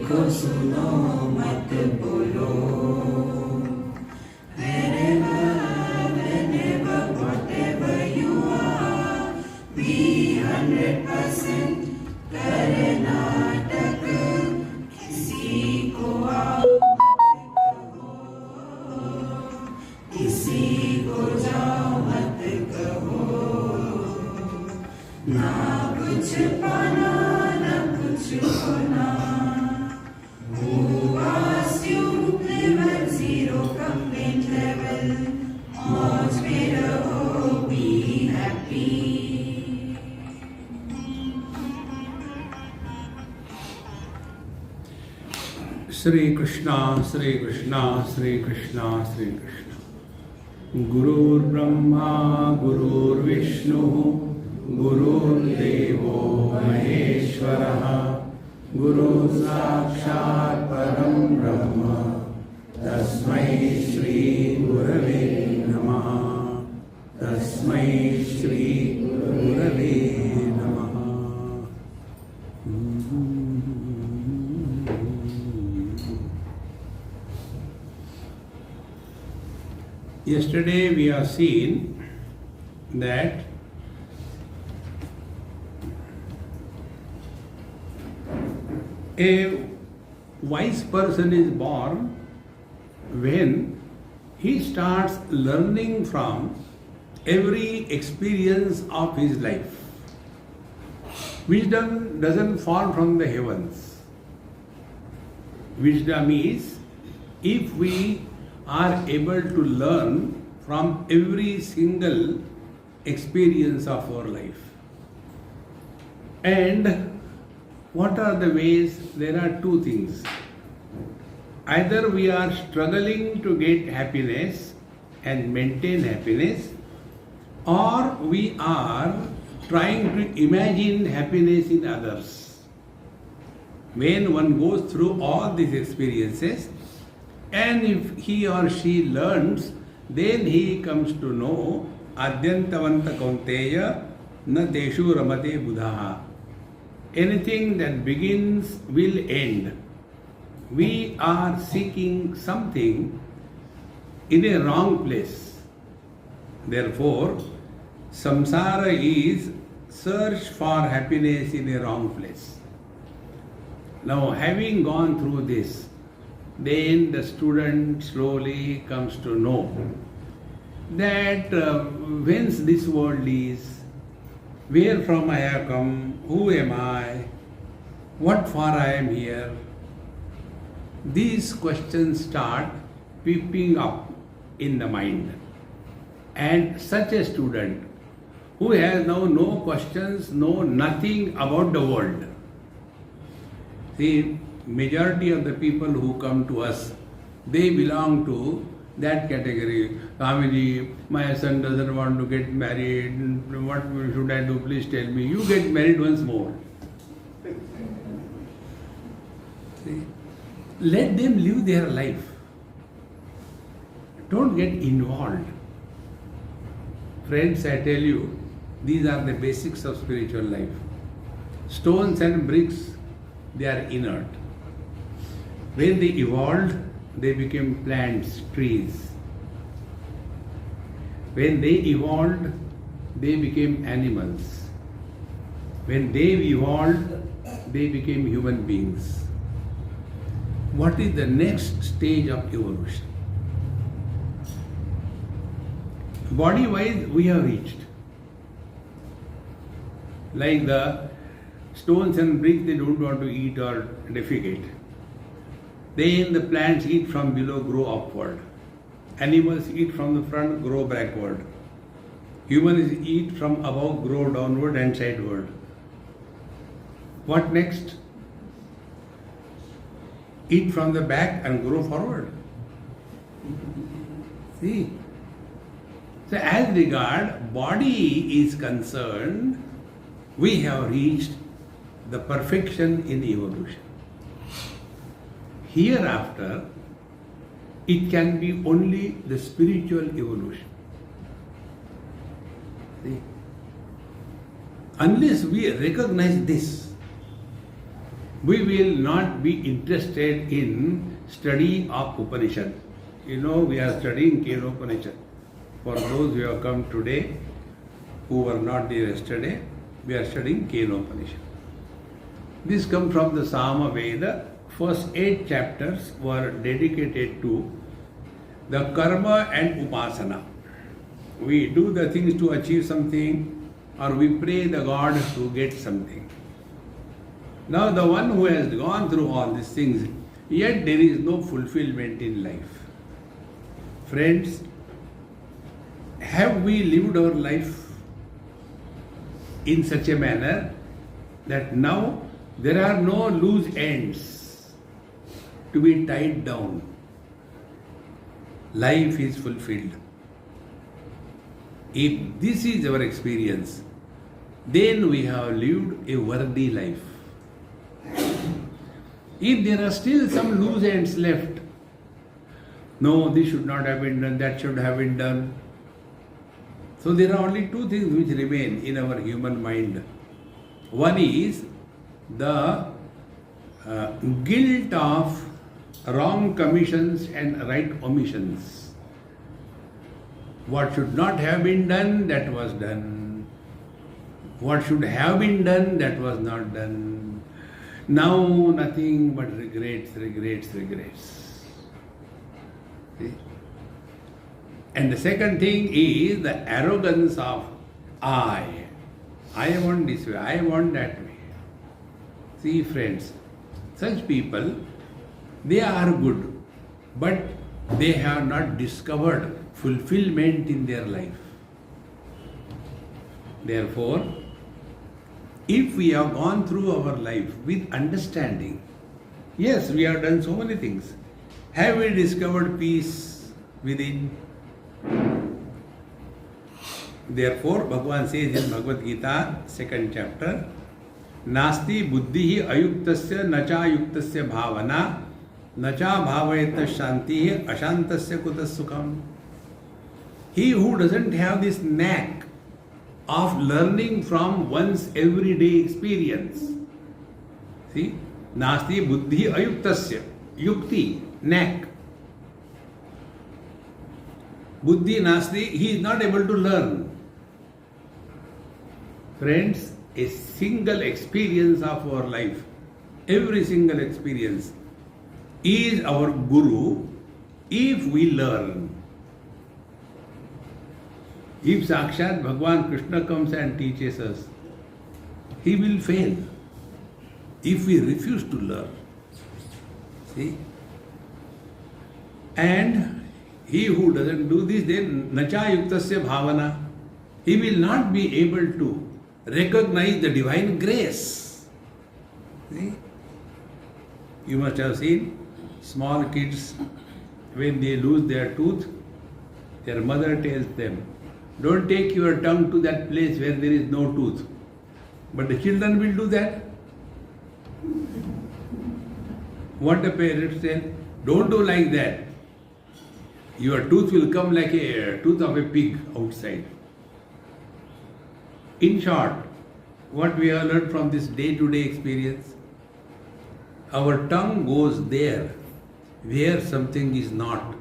को सुनो मत बोलो. Whenever, whatever you are, be 100% Karnataka. किसी को आओ किसी को जाओ मत कहो. ना कुछ पाना ना कुछ खोना. Who asked you live at zero complaint level? मौज में रहो, be happy. Shri Krishna, Shri Krishna, Shri Krishna, Shri Krishna. Gurur Brahma, Gurur Vishnu, Gurur Devo Maheshwaraha, Guru Sakshat Param Brahma, Tasmai Shri Gurave Namaha, Tasmai Shri Gurave Namaha. Yesterday we have seen that a wise person is born when he starts learning from every experience of his life. Wisdom doesn't fall from the heavens. Wisdom is if we are able to learn from every single experience of our life. And what are the ways? There are two things. Either we are struggling to get happiness and maintain happiness, or we are trying to imagine happiness in others. When one goes through all these experiences, and if he or she learns, then he comes to know Adyantavanta Kaunteya na teshu ramate buddhaha. Anything that begins will end. We are seeking something in a wrong place. Therefore, samsara is search for happiness in a wrong place. Now, having gone through this, then the student slowly comes to know that whence this world is, where from I have come, who am I, what for I am here. These questions start peeping up in the mind. And such a student who has now no questions, no nothing about the world. See, majority of the people who come to us, they belong to that category. Swamiji, my son doesn't want to get married. What should I do? Please tell me. You get married once more. See? Let them live their life. Don't get involved. Friends, I tell you, these are the basics of spiritual life. Stones and bricks, they are inert. When they evolved, they became plants, trees. When they evolved, they became animals. When they evolved, they became human beings. What is the next stage of evolution? Body-wise, we have reached. Like the stones and bricks, they don't want to eat or defecate. Then the plants eat from below, grow upward. Animals eat from the front, grow backward. Humans eat from above, grow downward and sideward. What next? Eat from the back and grow forward. See? So as regard body is concerned, we have reached the perfection in evolution. Hereafter, it can be only the spiritual evolution. See? Unless we recognize this, we will not be interested in study of Upanishad. You know, we are studying Kenopanishad. For those who have come today, who were not there yesterday, we are studying Kenopanishad. This comes from the Sama Veda. First 8 chapters were dedicated to the karma and upasana. We do the things to achieve something, or we pray the God to get something. Now the one who has gone through all these things, yet there is no fulfillment in life. Friends, have we lived our life in such a manner that now there are no loose ends to be tied down? Life is fulfilled. If this is our experience, then we have lived a worthy life. If there are still some loose ends left, no, this should not have been done, that should have been done. So there are only 2 things which remain in our human mind. One is the guilt of wrong commissions and right omissions. What should not have been done, that was done. What should have been done, that was not done. Now nothing but regrets, regrets, regrets. See? And the second thing is the arrogance of I. I want this way, I want that way. See friends, such people, they are good, but they have not discovered fulfillment in their life. Therefore, if we have gone through our life with understanding, yes, we have done so many things. Have we discovered peace within? Therefore, Bhagavan says in Bhagavad Gita, 2nd chapter, Nasti buddhi ayuktasya nacha yuktasya bhavana nacha bhavayata shanti ashantasya kutas sukham. He who doesn't have this knack of learning from one's everyday experience. See, Nasti buddhi ayuktasya, yukti, knack. Buddhi nasti, he is not able to learn. Friends, a single experience of our life, every single experience is our guru if we learn. If Sakshat Bhagavan Krishna comes and teaches us, he will fail if we refuse to learn. See? And he who doesn't do this, then nacha yuktasya bhavana, he will not be able to recognize the divine grace. See? You must have seen small kids, when they lose their tooth, their mother tells them, don't take your tongue to that place where there is no tooth. But the children will do that. What the parents tell, don't do like that. Your tooth will come like a tooth of a pig outside. In short, what we have learned from this day-to-day experience, our tongue goes there where something is not.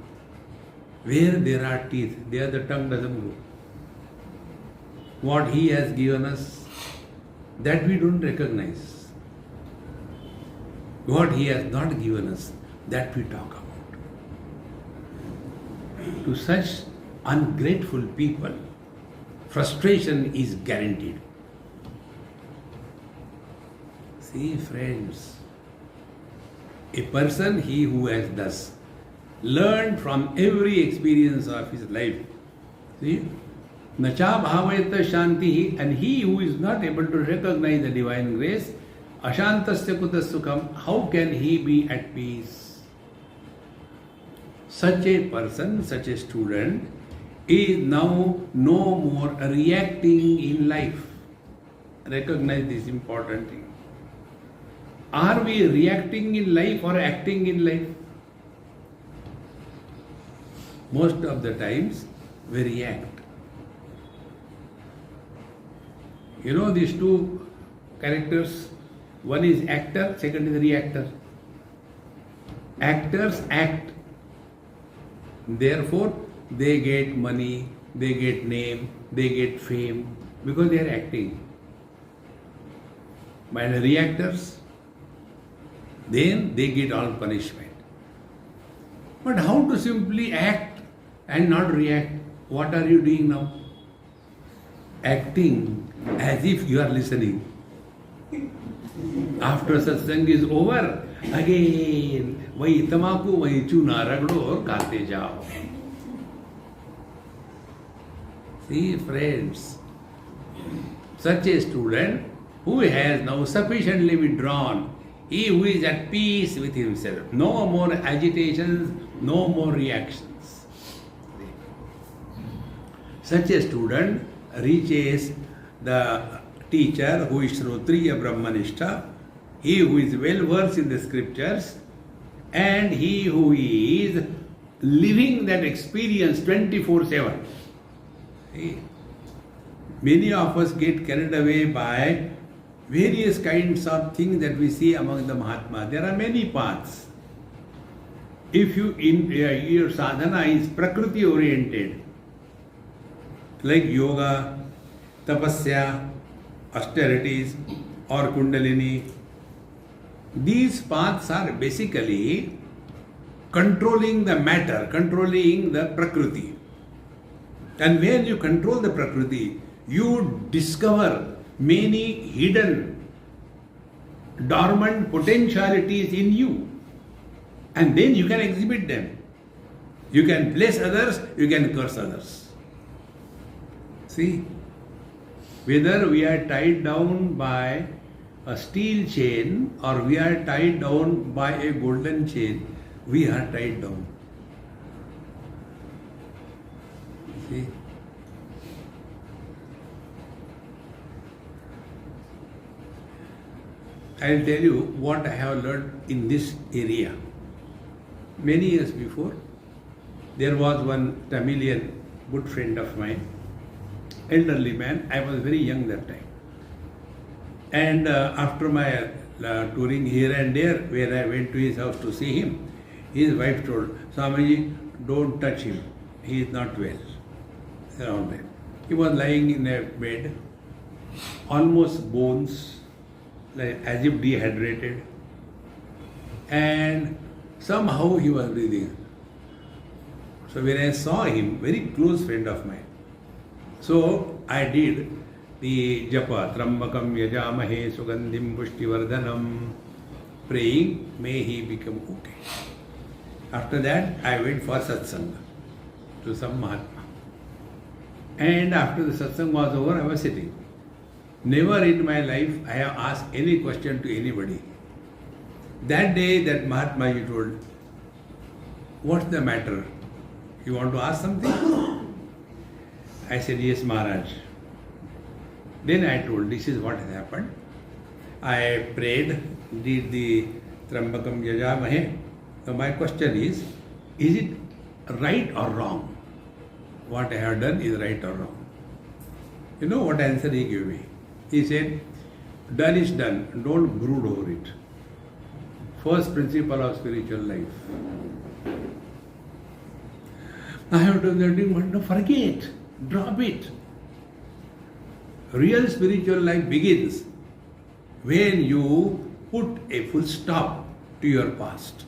Where there are teeth, there the tongue doesn't go. What he has given us, that we don't recognize. What he has not given us, that we talk about. To such ungrateful people, frustration is guaranteed. See friends, a person, he who has thus learned from every experience of his life, see, nacha bhavayata shanti, and he who is not able to recognize the divine grace, ashantasya kutas sukham, how can he be at peace? Such a person, such a student, is now no more reacting in life. Recognize this important thing. Are we reacting in life or acting in life? Most of the times we react. You know these 2 characters, One is actor, second is reactor. Actors act. Therefore, they get money, they get name, they get fame because they are acting. By the reactors, then they get all punishment. But how to simply act and not react? What are you doing now? Acting as if you are listening. After satsang is over, again, वही तमाकू वही चूना रगड़ो और खाते जाओ. See friends, such a student who has now sufficiently withdrawn, he who is at peace with himself, no more agitations, no more reactions. Such a student reaches the teacher who is Shrotriya Brahmanishta, he who is well versed in the scriptures, and he who is living that experience 24/7. See, many of us get carried away by various kinds of things that we see among the Mahatmas. There are many paths. If your sadhana is prakriti oriented, like yoga, tapasya, austerities, or kundalini, these paths are basically controlling the matter, controlling the prakriti. And when you control the prakriti, you discover many hidden, dormant potentialities in you. And then you can exhibit them. You can bless others, you can curse others. See, whether we are tied down by a steel chain or we are tied down by a golden chain, we are tied down. See? I will tell you what I have learned in this area. Many years before, there was one Tamilian good friend of mine, elderly man. I was very young that time. And after my touring here and there, where I went to his house to see him, his wife told, Swamiji, don't touch him. He is not well. Around him. He was lying in a bed, almost bones, like as if dehydrated. And somehow he was breathing. So when I saw him, very close friend of mine, so I did the japa, Trambakam Yajamahe Sugandhim Pushtivardhanam, praying, may he become okay. After that, I went for satsanga to some Mahatma. And after the satsang was over, I was sitting. Never in my life I have asked any question to anybody. That day, that Mahatma he told, what's the matter? You want to ask something? I said, yes, Maharaj. Then I told, this is what has happened. I prayed, did the Trambakam Yajamahe. So my question is it right or wrong? What I have done is right or wrong? You know what answer he gave me? He said, done is done, don't brood over it. First principle of spiritual life. I have done that, no, forget, drop it. Real spiritual life begins when you put a full stop to your past.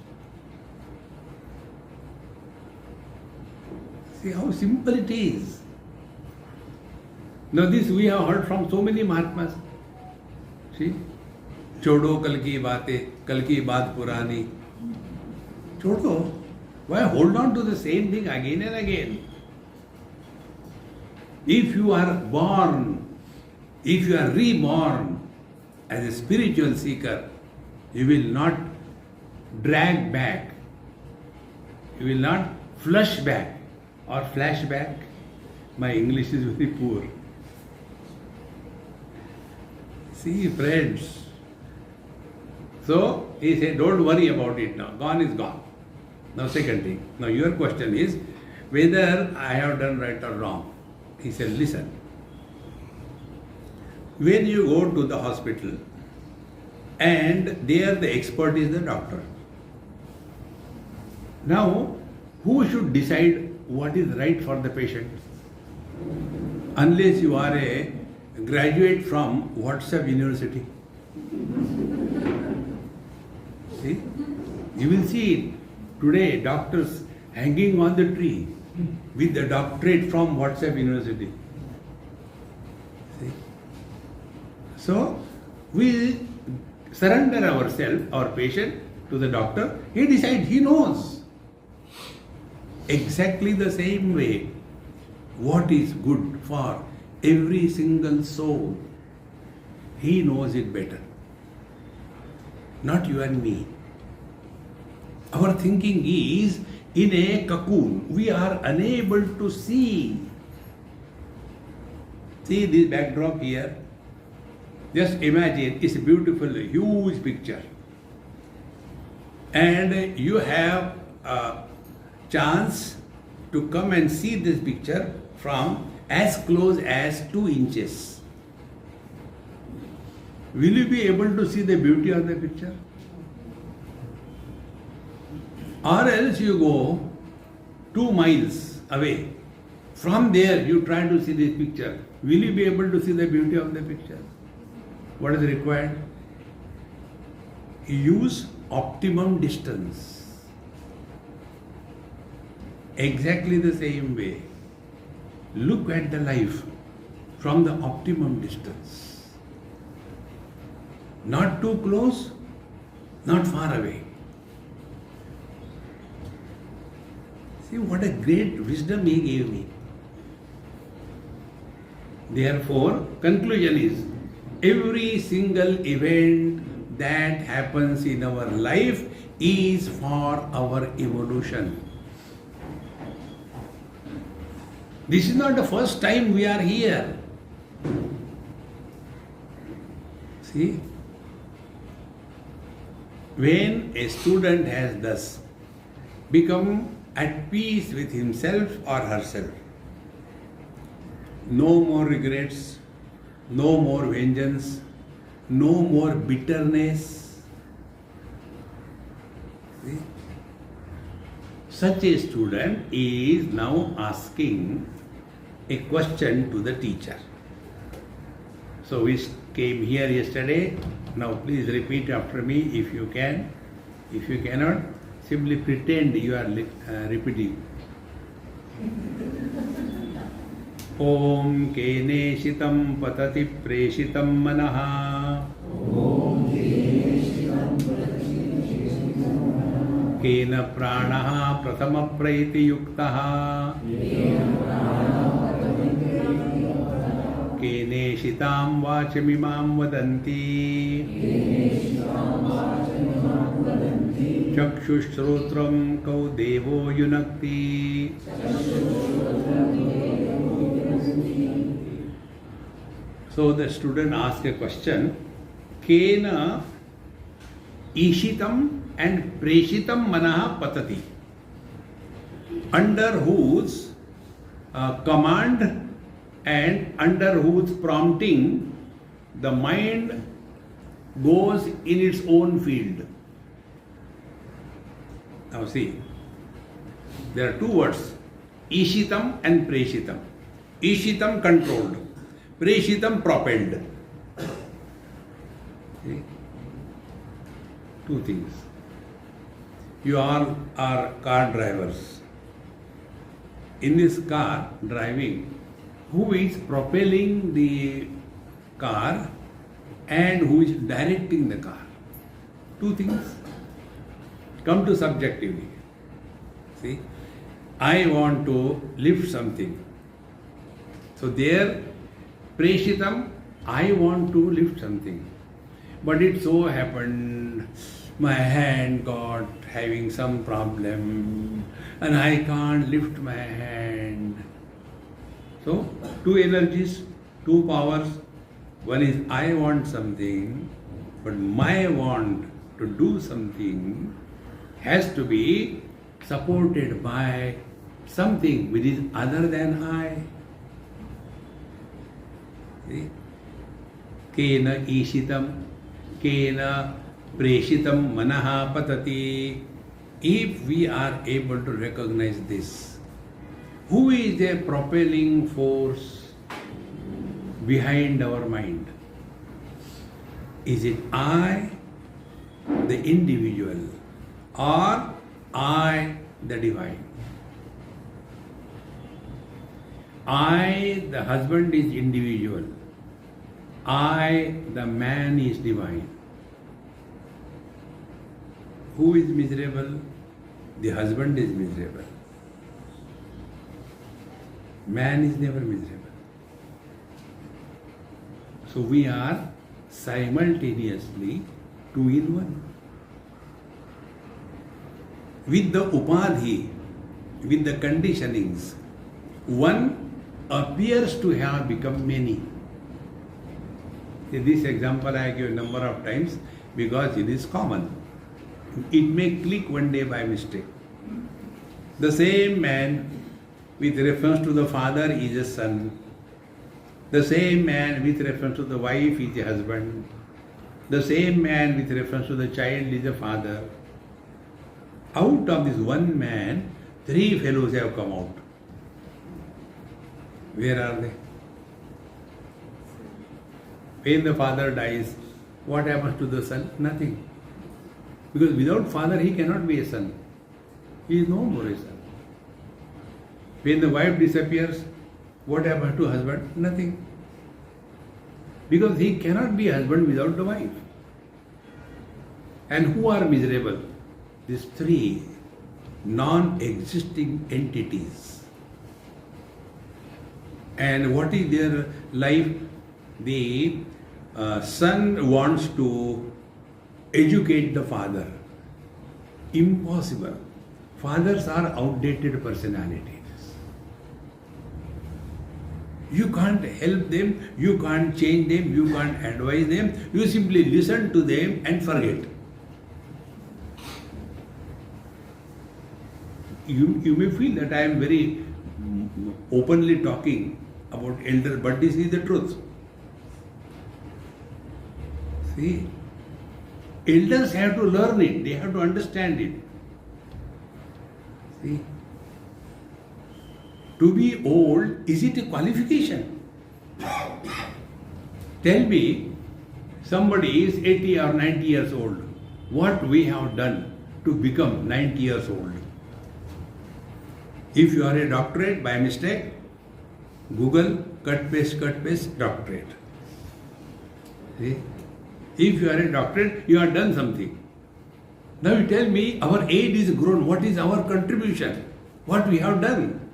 See how simple it is. Now this we have heard from so many Mahatmas. See? Chodo kal ki baatein, kal ki baat purani. Chodo. Why hold on to the same thing again and again? If you are born, if you are reborn as a spiritual seeker, you will not drag back. You will not flush back or flash back. My English is very poor. See, friends. So, he said, don't worry about it now. Gone is gone. Now, second thing. Now, your question is whether I have done right or wrong. He said, listen. When you go to the hospital, and there the expert is the doctor. Now, who should decide what is right for the patient? Unless you are a graduate from WhatsApp University. See? You will see today doctors hanging on the tree with the doctorate from WhatsApp University. See? So, we surrender ourselves, our patient, to the doctor. He decides, he knows. Exactly the same way, what is good for every single soul, he knows it better. Not you and me. Our thinking is in a cocoon. We are unable to see. See this backdrop here. Just imagine, it's a beautiful, huge picture. And you have a chance to come and see this picture from as close as 2 inches. Will you be able to see the beauty of the picture? Or else you go 2 miles away. From there you try to see this picture. Will you be able to see the beauty of the picture? What is required? Use optimum distance. Exactly the same way. Look at the life from the optimum distance. Not too close, not far away. See what a great wisdom he gave me. Therefore, conclusion is, every single event that happens in our life is for our evolution. This is not the first time we are here. See, when a student has thus become at peace with himself or herself, no more regrets, no more vengeance, no more bitterness. See? Such a student is now asking a question to the teacher. So we came here yesterday. Now please repeat after me if you can. If you cannot, simply pretend you are repeating. Om keneshitam patati preshitam manaha. Kena pranaha prathama praiti yuktaha. Keneshitam vachamimam vadanti. Chakshushrotram kau devo yunakti. So the student asked a question, Kena ishitam and preshitam manaha patati. Under whose command and under whose prompting the mind goes in its own field. Now see, there are 2 words, ishitam and preshitam. Ishitam controlled, preshitam propelled. See? 2 things. You all are car drivers. In this car driving, who is propelling the car and who is directing the car? 2 things. Come to subjectively. See, I want to lift something. So there, preshitam, I want to lift something. But it so happened, my hand got having some problem and I can't lift my hand. So, 2 energies, 2 powers. One is I want something, but my want to do something has to be supported by something which is other than I. See? Kena ishitam. kena preshitam manaha patati. If we are able to recognize this, who is the propelling force behind our mind? Is it I, the individual, or I, the divine? I, the husband, is individual. I, the man, is divine. Who is miserable? The husband is miserable. Man is never miserable. So we are simultaneously two in one. With the upadhi, with the conditionings, one appears to have become many. This example I give a number of times because it is common. It may click one day by mistake. The same man with reference to the father is a son. The same man with reference to the wife is a husband. The same man with reference to the child is a father. Out of this one man, three fellows have come out. Where are they? When the father dies, what happens to the son? Nothing. Because without father he cannot be a son. He is no more a son. When the wife disappears, what happens to husband? Nothing. Because he cannot be a husband without the wife. And who are miserable? These three non-existing entities. And what is their life? The son wants to educate the father. Impossible. Fathers are outdated personalities. You can't help them, you can't change them, you can't advise them, you simply listen to them and forget. You may feel that I am very openly talking about elders, but this is the truth. See, elders have to learn it, they have to understand it. See, to be old, is it a qualification? Tell me, somebody is 80 or 90 years old. What we have done to become 90 years old? If you are a doctorate by mistake, Google, cut paste, doctorate. See? If you are a doctorate, you have done something. Now you tell me, our age is grown, what is our contribution? What we have done?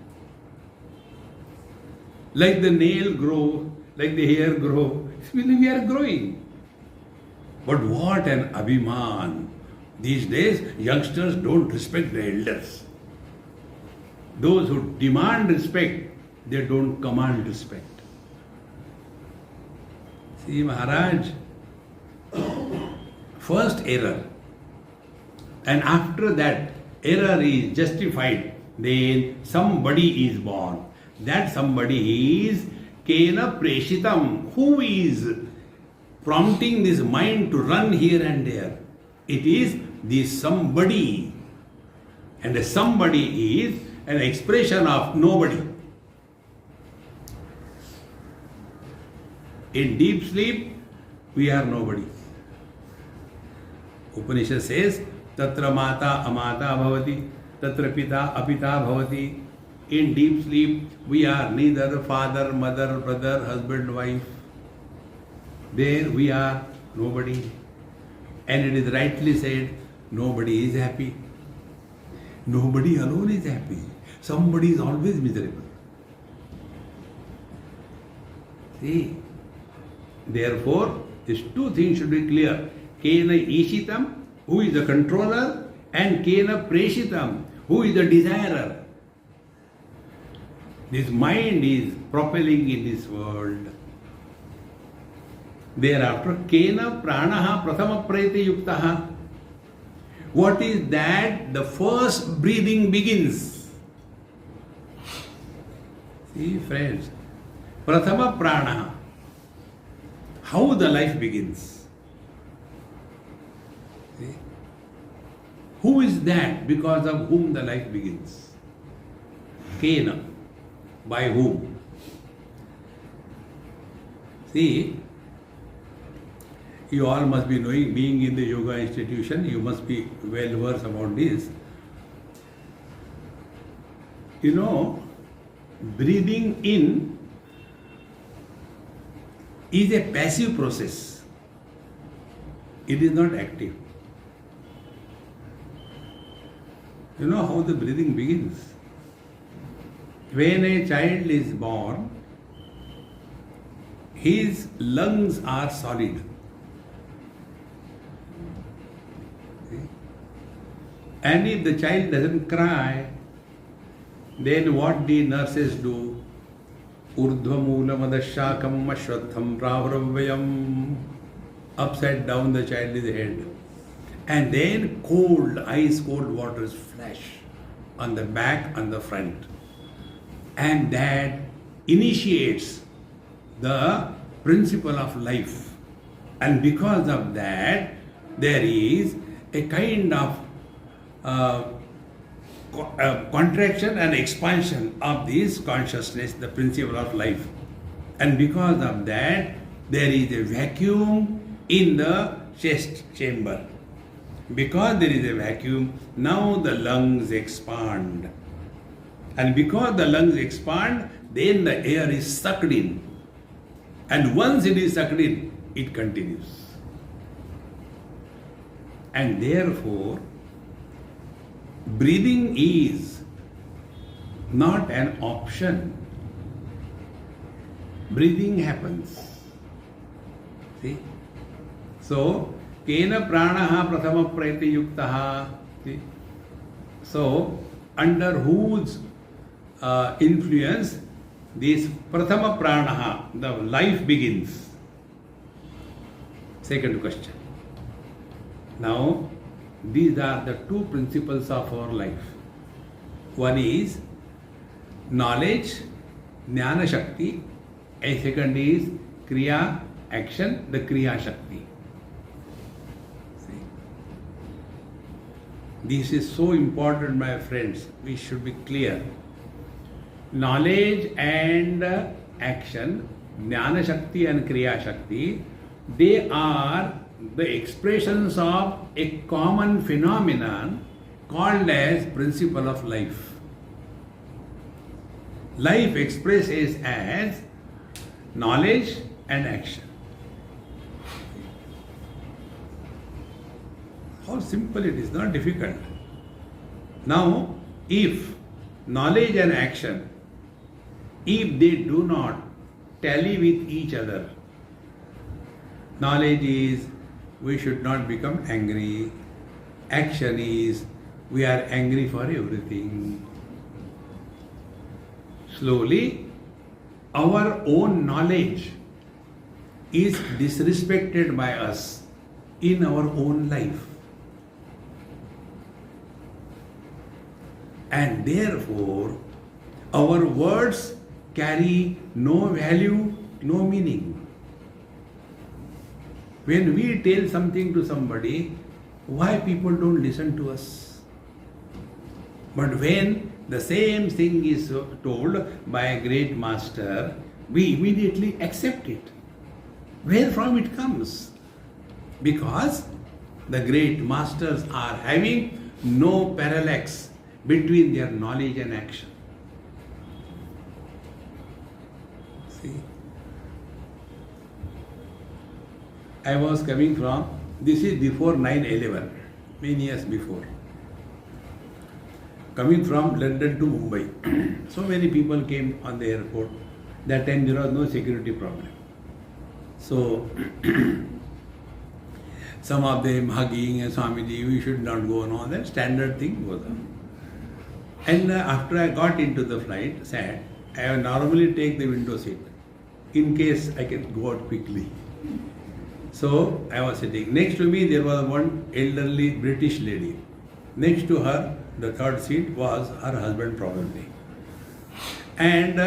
Like the nail grow, like the hair grow, we are growing. But what an abhiman. These days, youngsters don't respect the elders. Those who demand respect, they don't command respect. See, Maharaj, first error, and after that error is justified, then somebody is born. That somebody is Kena Preshitam. Who is prompting this mind to run here and there? It is this somebody. And the somebody is an expression of nobody. In deep sleep, we are nobody. Upanishad says, Tatra mata amata bhavati, Tatra pita apita bhavati. In deep sleep, we are neither father, mother, brother, husband, wife. There we are nobody. And it is rightly said, nobody is happy. Nobody alone is happy. Somebody is always miserable. See? Therefore, these two things should be clear. Kena Ishitam, who is the controller, and Kena Preshitam, who is the desirer. This mind is propelling in this world. Thereafter, Kena Pranaha Prathama Prayate Yuktaha. What is that? The first breathing begins. See, friends, Prathama Pranaha. How the life begins. Who is that because of whom the life begins? Kena. By whom? See, you all must be knowing, being in the yoga institution, you must be well versed about this. You know, breathing in is a passive process. It is not active. You know how the breathing begins? When a child is born, his lungs are solid. See? And if the child doesn't cry, then what the nurses do? Urdhvamulam adashakam ashwatham upside down the child's head. And then cold, ice cold waters flash on the back and the front. And that initiates the principle of life. And because of that, there is a kind of contraction and expansion of this consciousness, the principle of life. And because of that, there is a vacuum in the chest chamber. Because there is a vacuum, now the lungs expand. And because the lungs expand, then the air is sucked in. And once it is sucked in, it continues. And therefore, breathing is not an option. Breathing happens. See? So, Kena pranaha prathama prayati yuktaha. See? So, under whose influence this prathama pranaha, the life begins? Second question. Now, these are the two principles of our life. One is knowledge, jnana shakti, and second is kriya, action, the kriya shakti. See? This is so important, my friends. We should be clear. Knowledge and action, jnana shakti and kriya shakti, they are the expressions of a common phenomenon called as principle of life. Life expresses as knowledge and action. How simple it is, not difficult. Now, if knowledge and action, if they do not tally with each other, knowledge is we should not become angry. Action is we are angry for everything. Slowly, our own knowledge is disrespected by us in our own life. And therefore, our words carry no value, no meaning. When we tell something to somebody, why people don't listen to us? But when the same thing is told by a great master, we immediately accept it. Where from it comes? Because the great masters are having no parallax between their knowledge and action. See? I was coming from, this is before 9/11, many years before. Coming from London to Mumbai. So many people came on the airport. That time there was no security problem. So, some of them hugging and Swamiji, we should not go on, all that standard thing was on. And after I got into the flight, sat, I normally take the window seat in case I can go out quickly. So I was sitting. Next to me there was one elderly British lady. Next to her, the third seat was her husband probably. And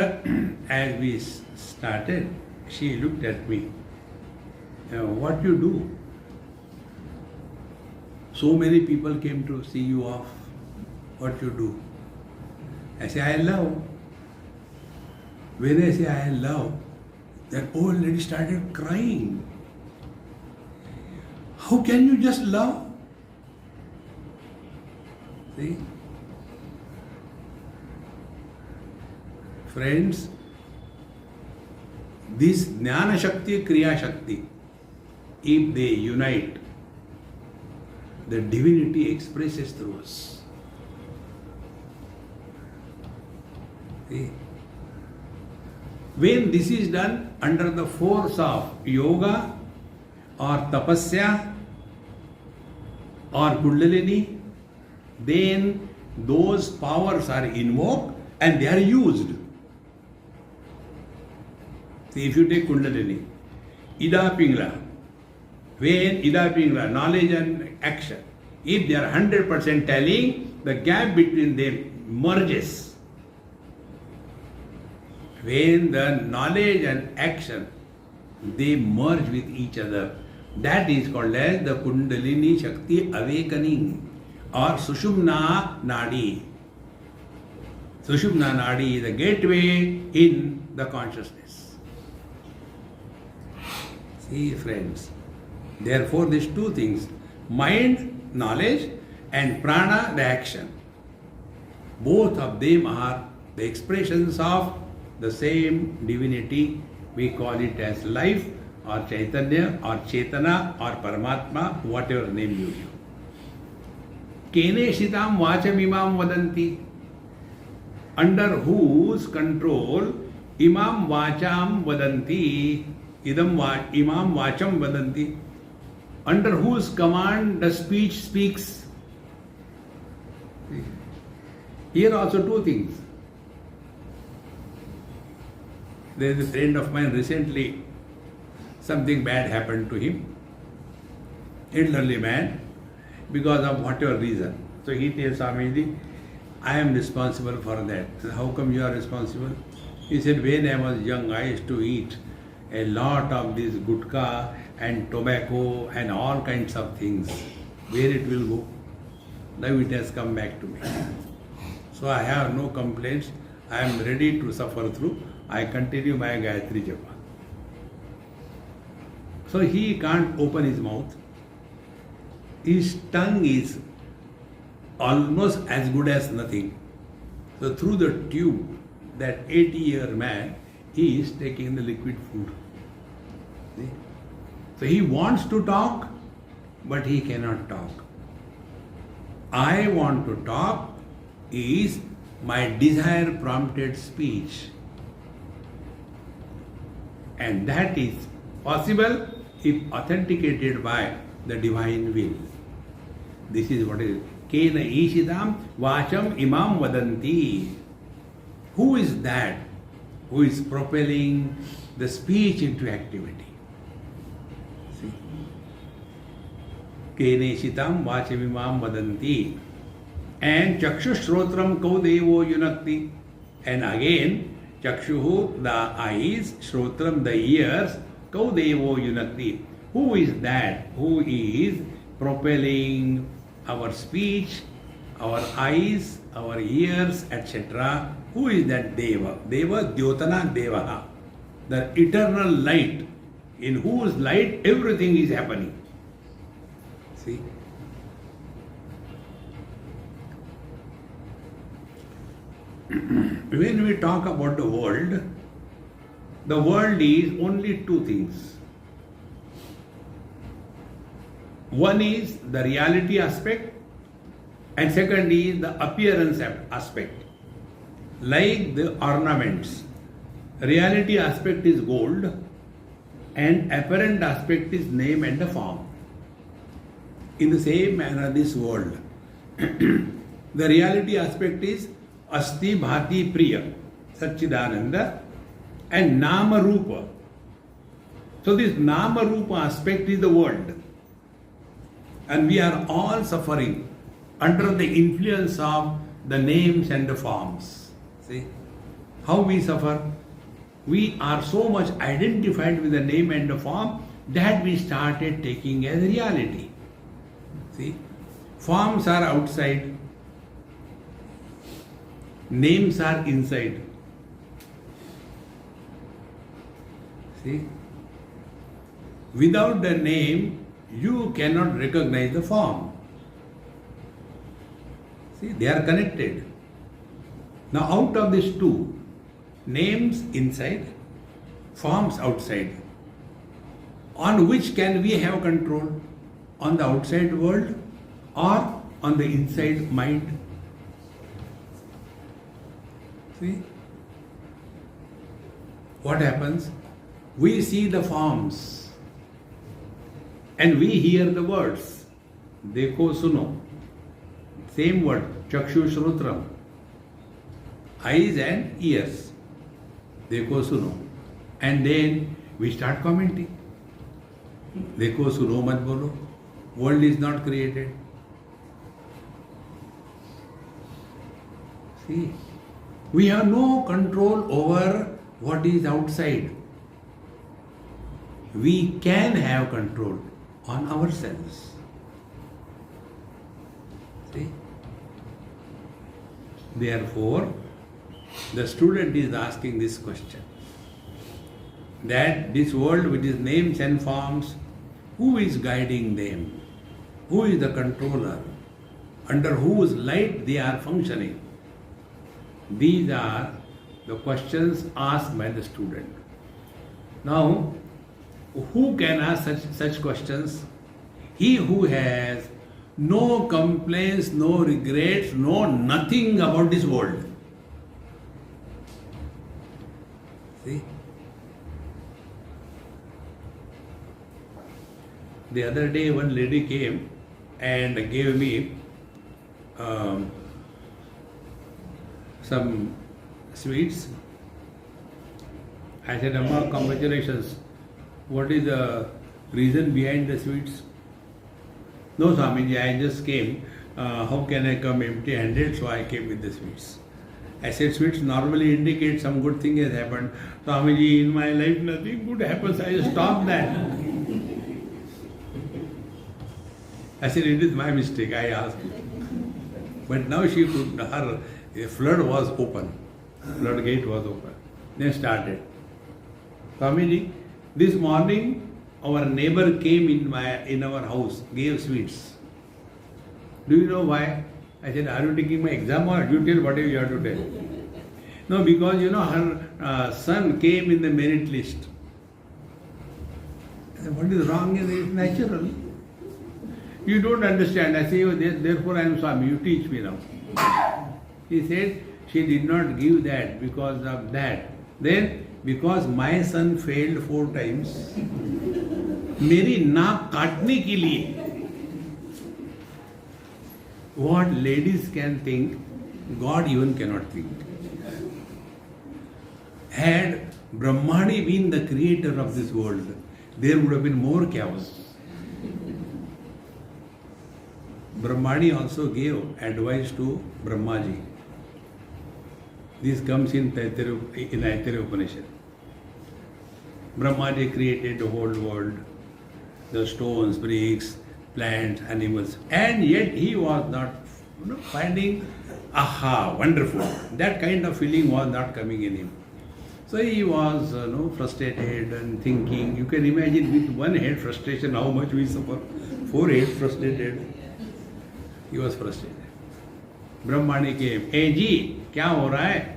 as we started, she looked at me. What you do? So many people came to see you off. What you do? I say, I love. When I say I love, that old lady started crying. How can you just love? See? Friends, this Jnana Shakti, Kriya Shakti, if they unite, the divinity expresses through us. See? When this is done under the force of yoga or tapasya or kundalini, then those powers are invoked and they are used. See, if you take kundalini, Ida Pingla, when Ida Pingla, knowledge and action, if they are 100% telling, the gap between them merges. When the knowledge and action, they merge with each other, that is called as the Kundalini Shakti awakening or Sushumna Nadi. Sushumna Nadi is the gateway in the consciousness. See, friends, therefore these two things, mind, knowledge, and prana, the action, both of them are the expressions of the same divinity. We call it as life or Chaitanya or Chetana or Paramatma, whatever name you give. Kene shitam vachamimam vadanti. Under whose control imam vacham vadanti, imam vacham vadanti. Under whose command the speech speaks. Here also two things. There is a friend of mine recently, something bad happened to him, elderly man, because of whatever reason. So he tells Swamiji, I am responsible for that. So how come you are responsible? He said, when I was young, I used to eat a lot of this gutka and tobacco and all kinds of things. Where it will go? Now it has come back to me. So I have no complaints. I am ready to suffer through. I continue my Gayatri Japa. So he can't open his mouth. His tongue is almost as good as nothing. So through the tube, that 80-year man, he is taking the liquid food. See? So he wants to talk, but he cannot talk. I want to talk is my desire prompted speech. And that is possible if authenticated by the divine will. This is what is Kena Ishidam Vacham Imam Vadanti. Who is that who is propelling the speech into activity? See? Kena Ishidam Vacham Imam Vadanti. And Chakshu Shrotram Kaudevo Yunakti. And again, Chakshuhu, the eyes, Shrotram, the ears, Kaudevo Yunakti. Who is that? Who is propelling our speech, our eyes, our ears, etc.? Who is that Deva? Deva Dyotana Devaha. The eternal light, in whose light everything is happening. See? When we talk about the world is only two things. One is the reality aspect, and second is the appearance aspect. Like the ornaments, reality aspect is gold, and apparent aspect is name and the form. In the same manner, this world, the reality aspect is Asti Bhati Priya, Satchidananda, and Nama Rupa. So this Nama Rupa aspect is the world. And we are all suffering under the influence of the names and the forms. See? How we suffer? We are so much identified with the name and the form that we started taking as reality. See? Forms are outside, names are inside. See? Without the name, you cannot recognize the form. See, they are connected. Now, out of these two, names inside, forms outside, on which can we have control? On the outside world or on the inside mind? See? What happens? We see the forms and we hear the words. Dekho suno. Same word. Chakshu shrutram. Eyes and ears. Dekho suno. And then we start commenting. Dekho suno mat bolo. World is not created. See, we have no control over what is outside. We can have control on ourselves. See? Therefore, the student is asking this question, that this world with its names and forms, who is guiding them? Who is the controller? Under whose light they are functioning? These are the questions asked by the student. Now, who can ask such questions? He who has no complaints, no regrets, no nothing about this world. See? The other day one lady came and gave me some sweets. I said, Amma, congratulations. What is the reason behind the sweets? No, Swamiji, I just came. How can I come empty-handed? So I came with the sweets. I said, sweets normally indicate some good thing has happened. Swamiji, in my life nothing good happens. I stopped that. I said, it is my mistake, I asked. But now she could, her flood was open. Floodgate was open. Then started. Swamiji, this morning our neighbor came in our house, gave sweets. Do you know why? I said, are you taking my exam or you tell whatever you have to tell? No, because her son came in the merit list. I said, what is wrong? It's natural. You don't understand. I say, therefore I am Swami, you teach me now. He said, she did not give that because of that. Then, because my son failed 4 times, मेरी नाक काटने के लिए, what ladies can think, God even cannot think. Had Brahmani been the creator of this world, there would have been more chaos. Brahmani also gave advice to Brahmaji. This comes in Taittiriya Upanishad. Brahmaji created the whole world, the stones, bricks, plants, animals, and yet he was not finding, aha, wonderful. That kind of feeling was not coming in him. So he was frustrated and thinking. You can imagine with one head frustration how much we suffer. 4 heads frustrated. He was frustrated. Brahmani came. Hey ji, kya ho raha hai?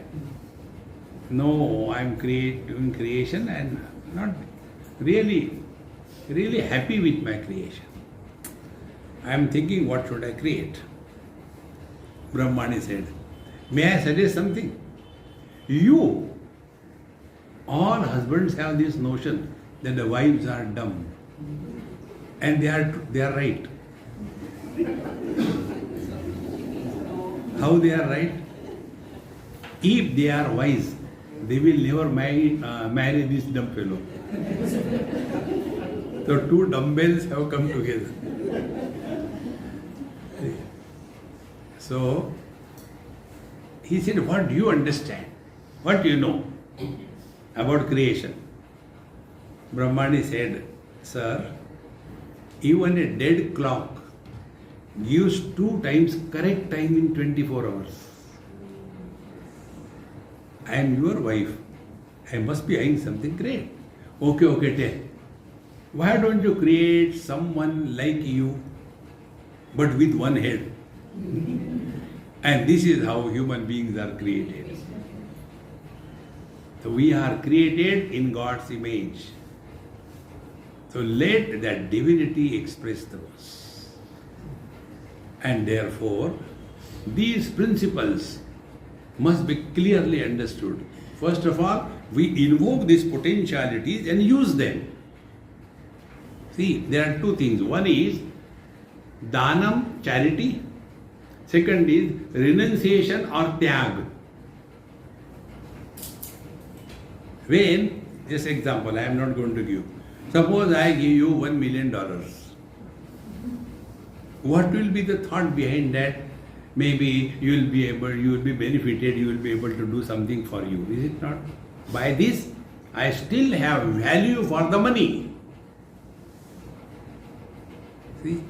No, I am doing creation and not really happy with my creation. I am thinking, what should I create? Brahmani said, may I suggest something? All husbands have this notion that the wives are dumb. And they are right. How they are right? If they are wise, they will never marry this dumb fellow. So 2 dumbbells have come together. So he said, what do you understand? What do you know about creation? Brahmani said, sir, even a dead clock gives 2 times correct time in 24 hours. I am your wife. I must be having something great. Okay, tell. Why don't you create someone like you, but with one head? And this is how human beings are created. So we are created in God's image. So let that divinity express through us. And therefore, these principles must be clearly understood. First of all, we invoke these potentialities and use them. See, there are 2 things. One is Danam, charity. Second is renunciation or tyag. When, just example, I am not going to give. Suppose I give you $1 million. What will be the thought behind that? Maybe you will be benefited, you will be able to do something for you. Is it not? By this, I still have value for the money. See?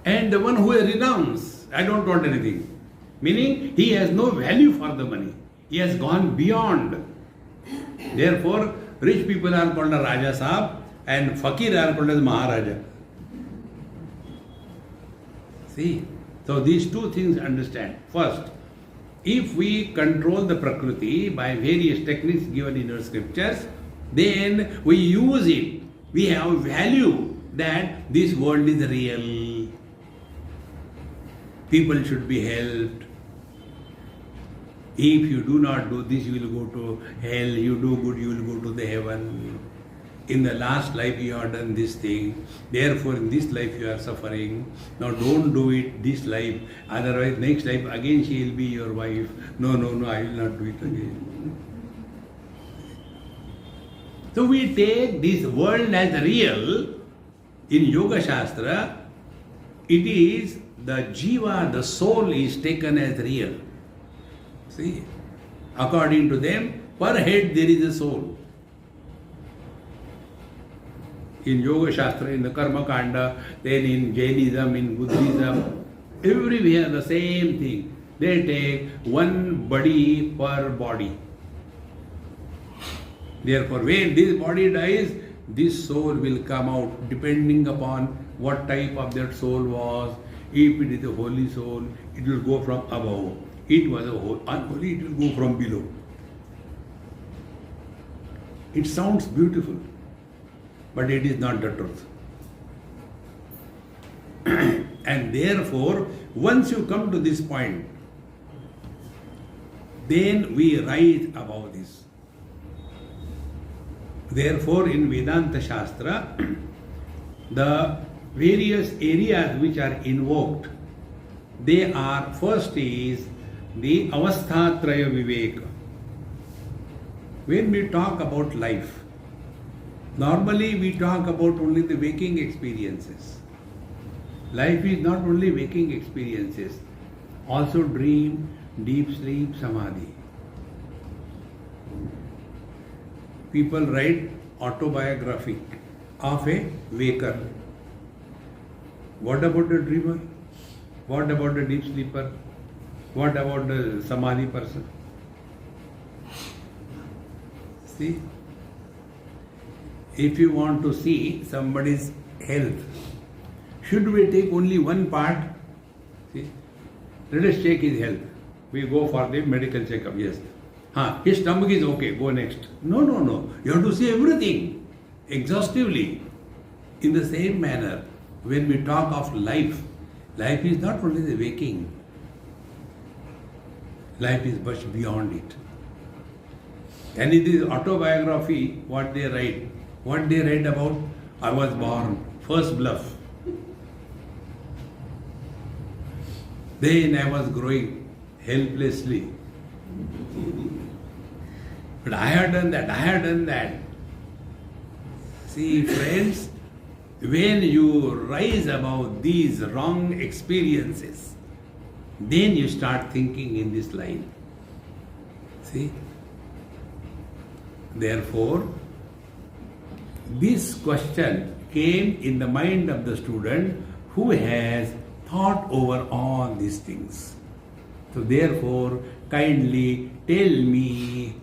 And the one who has renounced, I don't want anything. Meaning, he has no value for the money. He has gone beyond. Therefore, rich people are called a Raja Sahab and Fakir are called as Maharaja. See? So these 2 things understand. First, if we control the Prakriti by various techniques given in our scriptures, then we use it. We have value that this world is real. People should be helped. If you do not do this, you will go to hell. You do good, you will go to the heaven. In the last life you have done this thing. Therefore in this life you are suffering. Now don't do it this life. Otherwise next life again she will be your wife. No, I will not do it again. So we take this world as real. In Yoga Shastra, it is the Jiva, the soul is taken as real. See, according to them, per head there is a soul. In Yoga Shastra, in the Karma Kanda, then in Jainism, in Buddhism, everywhere the same thing. They take one body per body. Therefore, when this body dies, this soul will come out depending upon what type of that soul was. If it is a holy soul, it will go from above. It was unholy, it will go from below. It sounds beautiful, but it is not the truth. And therefore, once you come to this point, then we rise above this. Therefore, in Vedanta Shastra, the various areas which are invoked, they are, first is the Avasthatraya Viveka. When we talk about life, normally we talk about only the waking experiences. Life is not only waking experiences, also dream, deep sleep, samadhi. People write autobiography of a waker. What about the dreamer? What about the deep sleeper? What about the samadhi person? See? If you want to see somebody's health, should we take only one part? See? Let us check his health. We go for the medical checkup, yes. His stomach is okay, go next. No. You have to see everything exhaustively. In the same manner, when we talk of life, life is not only the waking. Life is much beyond it. And it is autobiography, what they write. What they write about, I was born, first bluff. Then I was growing helplessly. But I had done that. See, friends, when you rise above these wrong experiences, then you start thinking in this line. See? Therefore, this question came in the mind of the student who has thought over all these things. So therefore, kindly tell me,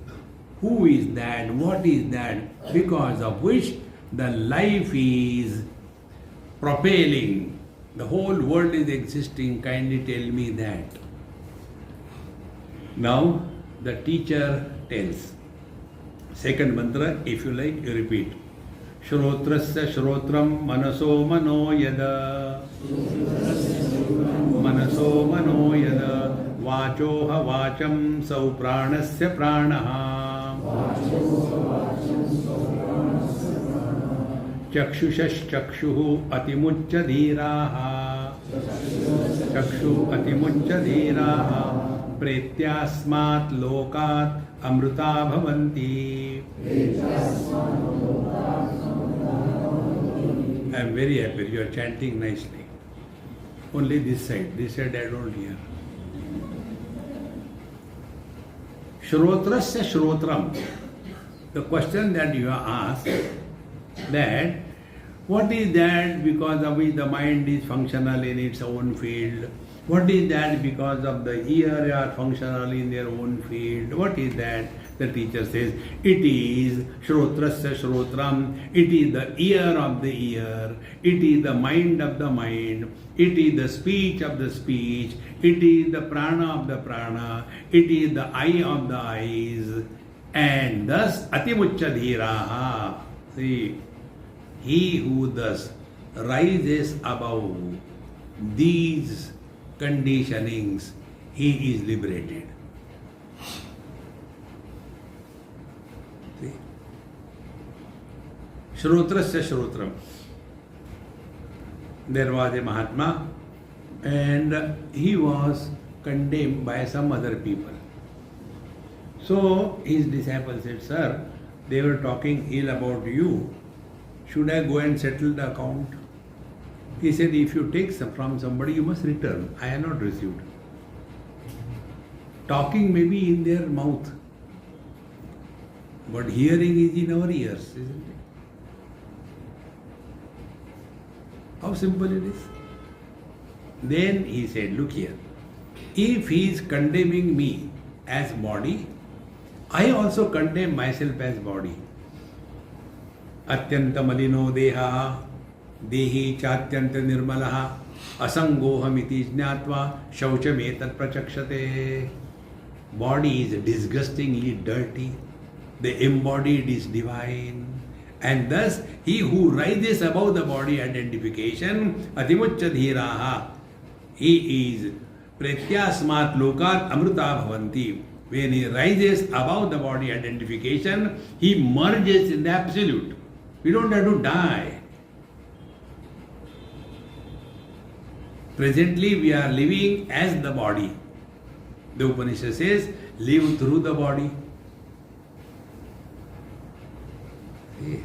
who is that, what is that, because of which the life is propelling, the whole world is existing, kindly tell me that. Now the teacher tells. Second mantra, if you like, you repeat. Shrotrasya shrotram manaso mano yada. Manaso mano yada. Vachoha vacham sau pranasya pranaha. Chakshushash chakshuhu atimuccha dhiraha. Chakshu atimuccha dhiraha. Pretyasmat lokat amruta bhavanti. I am very happy. You are chanting nicely. Only this side I don't hear. Shrotrasya shrotram. The question that you are asked, that what is that because of which the mind is functional in its own field? What is that because of the ear are functional in their own field? What is that? The teacher says, it is Shrotrasya Shrotram, it is the ear of the ear, it is the mind of the mind, it is the speech of the speech, it is the prana of the prana, it is the eye of the eyes, and thus Atimuccha Dhiraha. See, he who thus rises above these conditionings, he is liberated. See? Shrotrasya Shrotram. There was a Mahatma and he was condemned by some other people. So his disciple said, Sir, they were talking ill about you. Should I go and settle the account? He said, if you take from somebody, you must return. I have not received. Talking may be in their mouth, but hearing is in our ears, isn't it? How simple it is. Then he said, look here, if he is condemning me as body, I also condemn myself as body. Atyanta malino deha dehi chatyanta nirmalaha asangohamiti jnatva shauchametat prachakshate. Body is disgustingly dirty, the embodied is divine, and thus he who rises above the body identification, atimuccha dhiraha, he is pretyasmat lokat amruta bhavanti. When he rises above the body identification, he merges in the absolute. We don't have to die. Presently we are living as the body. The Upanishad says, live through the body. See?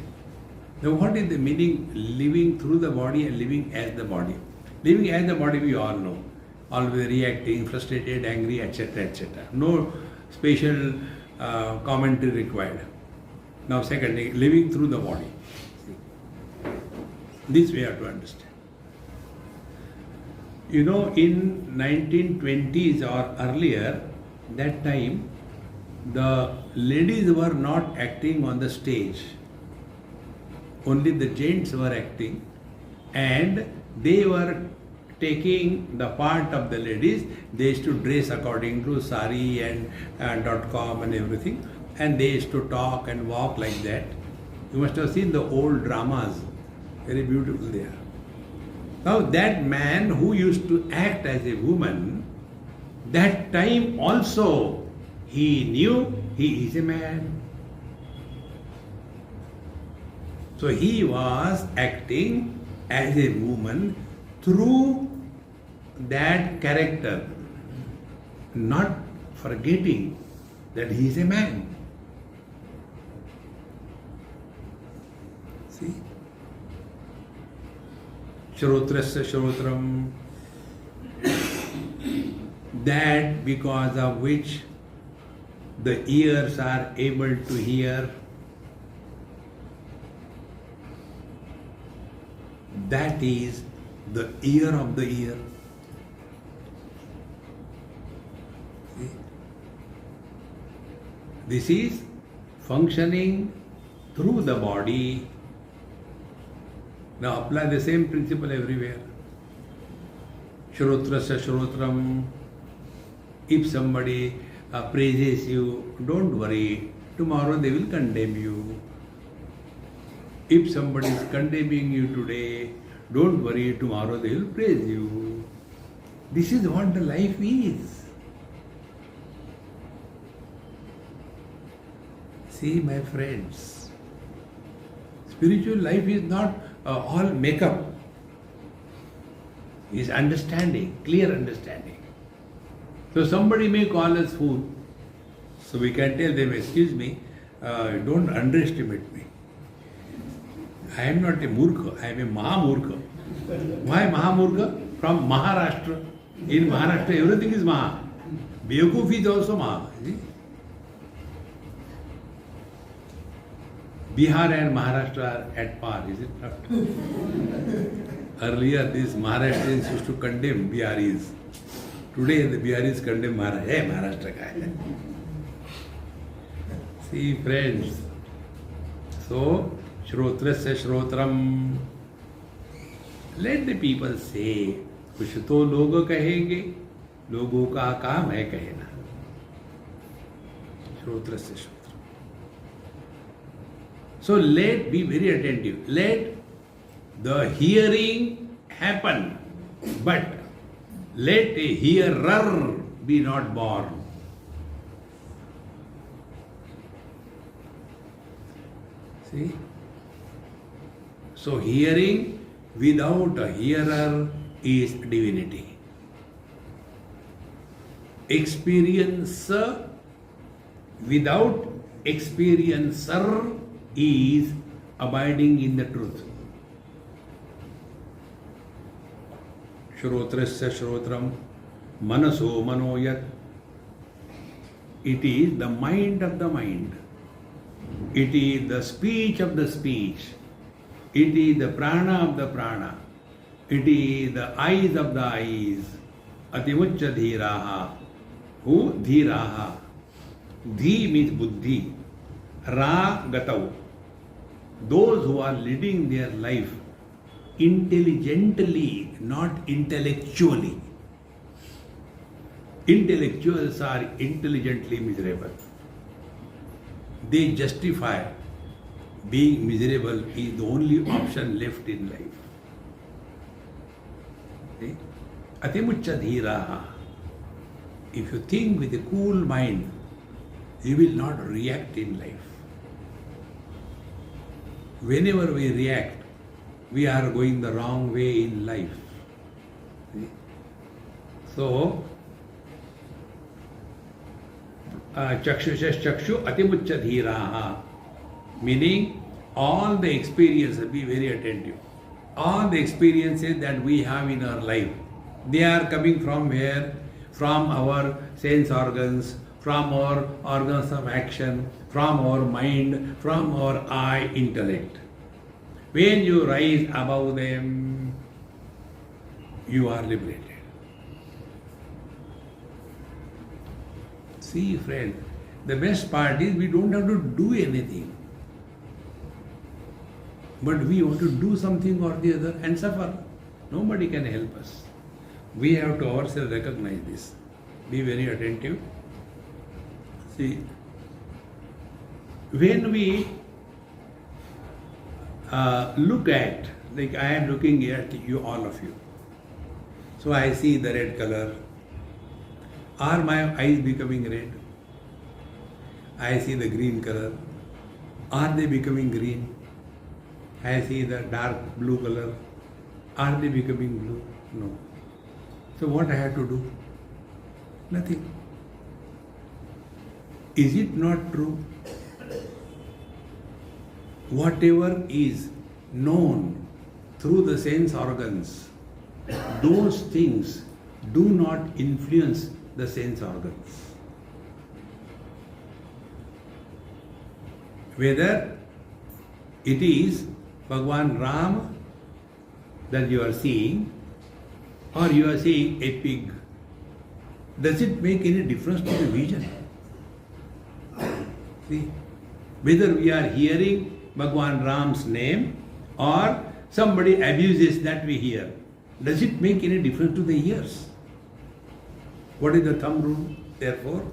Now what is the meaning living through the body and living as the body? Living as the body we all know. Always reacting, frustrated, angry, etc. etc. No special commentary required. Now secondly, living through the body. See? This we have to understand. You know, in 1920s or earlier, that time, the ladies were not acting on the stage. Only the gents were acting, and they were taking the part of the ladies. They used to dress according to sari and .com and everything, and they used to talk and walk like that. You must have seen the old dramas, very beautiful they are. Now that man who used to act as a woman, that time also he knew he is a man. So he was acting as a woman through that character, not forgetting that he is a man. See? Shrotrasya Shrotram, that because of which the ears are able to hear, that is the ear of the ear. See? This is functioning through the body. Now apply the same principle everywhere. Shrotrasya Shrotram. If somebody praises you, don't worry. Tomorrow they will condemn you. If somebody is condemning you today, don't worry. Tomorrow they will praise you. This is what the life is. See, my friends, spiritual life is not all makeup. It's understanding, clear understanding. So somebody may call us fool. So we can tell them, excuse me, don't underestimate me. I am not a Murkha, I am a Mahamurkha. Why Mahamurkha? From Maharashtra. In Maharashtra everything is Maha. Bevakoof is also Maha. See? Bihar and Maharashtra are at par, is it not? Earlier, these Maharashtrians used to condemn Biharis. Today, the Biharis condemn Maharashtra. Hey, Maharashtra guy. See, friends. So, Shrotrasya Shrotram. Let the people say, कुछ तो लोग कहेंगे, लोगों का काम है कहना. Shrotrasya Shrotram. So let be very attentive. Let the hearing happen, but let a hearer be not born. See? So hearing without a hearer is divinity. Experience without experiencer is abiding in the truth. Shrotrasya Shrotram Manaso Manoyat. It is the mind of the mind. It is the speech of the speech. It is the prana of the prana. It is the eyes of the eyes. Atimuccha dhiraha. Who? Dhiraha. Dhi means buddhi. Ra gatau. Those who are leading their life intelligently, not intellectually. Intellectuals are intelligently miserable. They justify being miserable is the only option left in life. See? Atimuccha dhiraha. If you think with a cool mind, you will not react in life. Whenever we react, we are going the wrong way in life. See? So, Chakshushash Chakshu Atimuccha Dhiraha, meaning all the experiences, be very attentive. All the experiences that we have in our life, they are coming from where? From our sense organs, from our organs of action, from our mind, from our I, intellect. When you rise above them, you are liberated. See, friend, the best part is we don't have to do anything. But we want to do something or the other and suffer. Nobody can help us. We have to ourselves recognize this. Be very attentive. See, when we look at, like I am looking at you, all of you. So I see the red color. Are my eyes becoming red? I see the green color. Are they becoming green? I see the dark blue color. Are they becoming blue? No. So what I have to do? Nothing. Is it not true? Whatever is known through the sense organs, those things do not influence the sense organs. Whether it is Bhagwan Ram that you are seeing, or you are seeing a pig, does it make any difference to the vision? See, whether we are hearing Bhagwan Ram's name or somebody abuses that we hear, does it make any difference to the ears? What is the thumb rule? Therefore,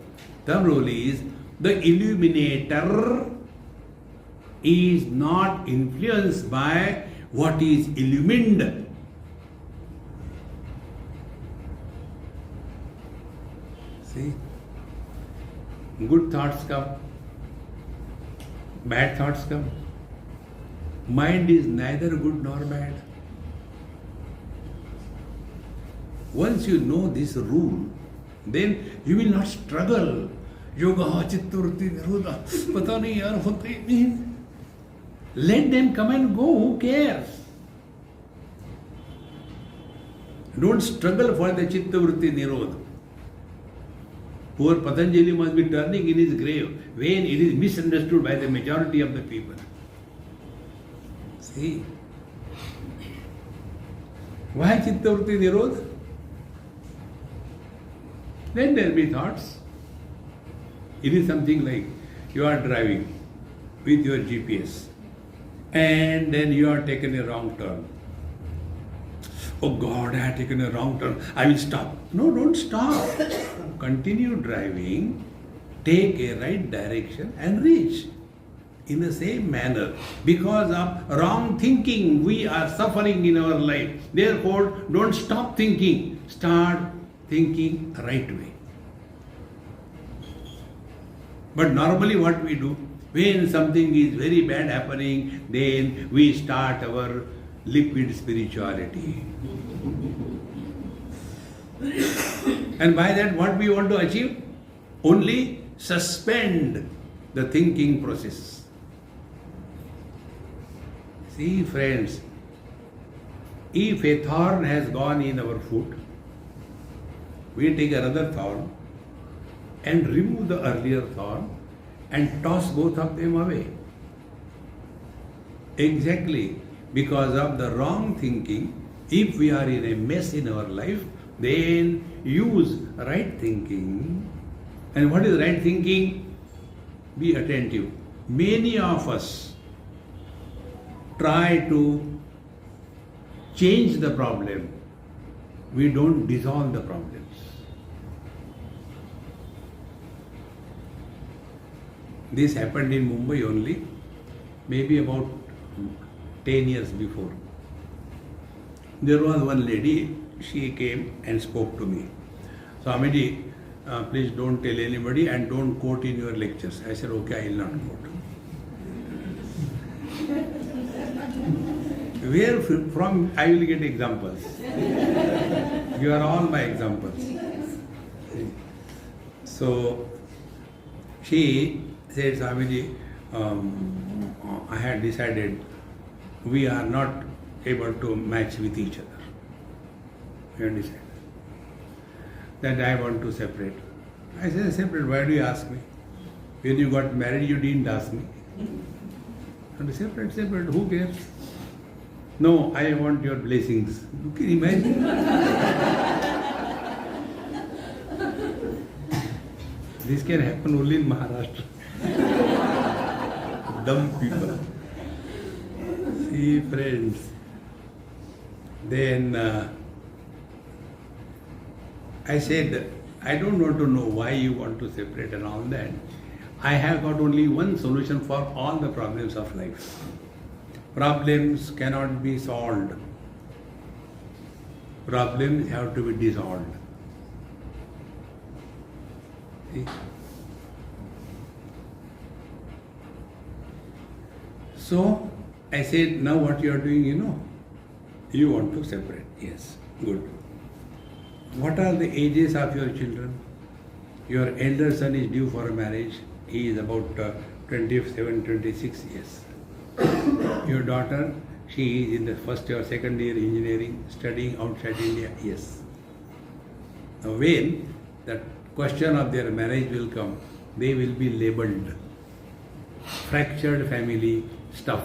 thumb rule is the illuminator is not influenced by what is illumined. See, good thoughts come, bad thoughts come. Mind is neither good nor bad. Once you know this rule, then you will not struggle. Yoga, chittavritti, nirodha, pata nahi yaar, hota hi nahi. Let them come and go, who cares? Don't struggle for the chittavritti nirodha. Poor Patanjali must be turning in his grave when it is misunderstood by the majority of the people. See? Why chittavritti nirodha? Then there will be thoughts. It is something like you are driving with your GPS and then you are taken a wrong turn. Oh God, I have taken a wrong turn. I will stop. No, don't stop. Continue driving, take a right direction and reach. In the same manner, because of wrong thinking, we are suffering in our life. Therefore, don't stop thinking. Start thinking right way. But normally what we do, when something is very bad happening, then we start our liquid spirituality. And by that what we want to achieve? Only suspend the thinking process. See friends, if a thorn has gone in our foot, we take another thorn and remove the earlier thorn and toss both of them away. Exactly because of the wrong thinking, if we are in a mess in our life, then use right thinking. And what is right thinking? Be attentive. Many of us try to change the problem. We don't dissolve the problems. This happened in Mumbai only, maybe about 10 years before. There was one lady, she came and spoke to me. Swamiji, please don't tell anybody and don't quote in your lectures. I said, okay, I will not quote. Where from I will get examples? You are all my examples. So, she said, Swamiji, I had decided we are not able to match with each other. We have decided that I want to separate. I said, separate, why do you ask me? When you got married, you didn't ask me. And separate, who cares? No, I want your blessings. You can imagine. This can happen only in Maharashtra. Dumb people. See, friends. Then I said, I don't want to know why you want to separate and all that. I have got only one solution for all the problems of life. Problems cannot be solved. Problems have to be dissolved. See? So I said, now what you are doing, you want to separate. Yes, good. What are the ages of your children? Your elder son is due for marriage. He is about 27, 26 years. Your daughter, she is in the first or second year engineering, studying outside India. Yes. Now when the question of their marriage will come, they will be labeled fractured family stuff.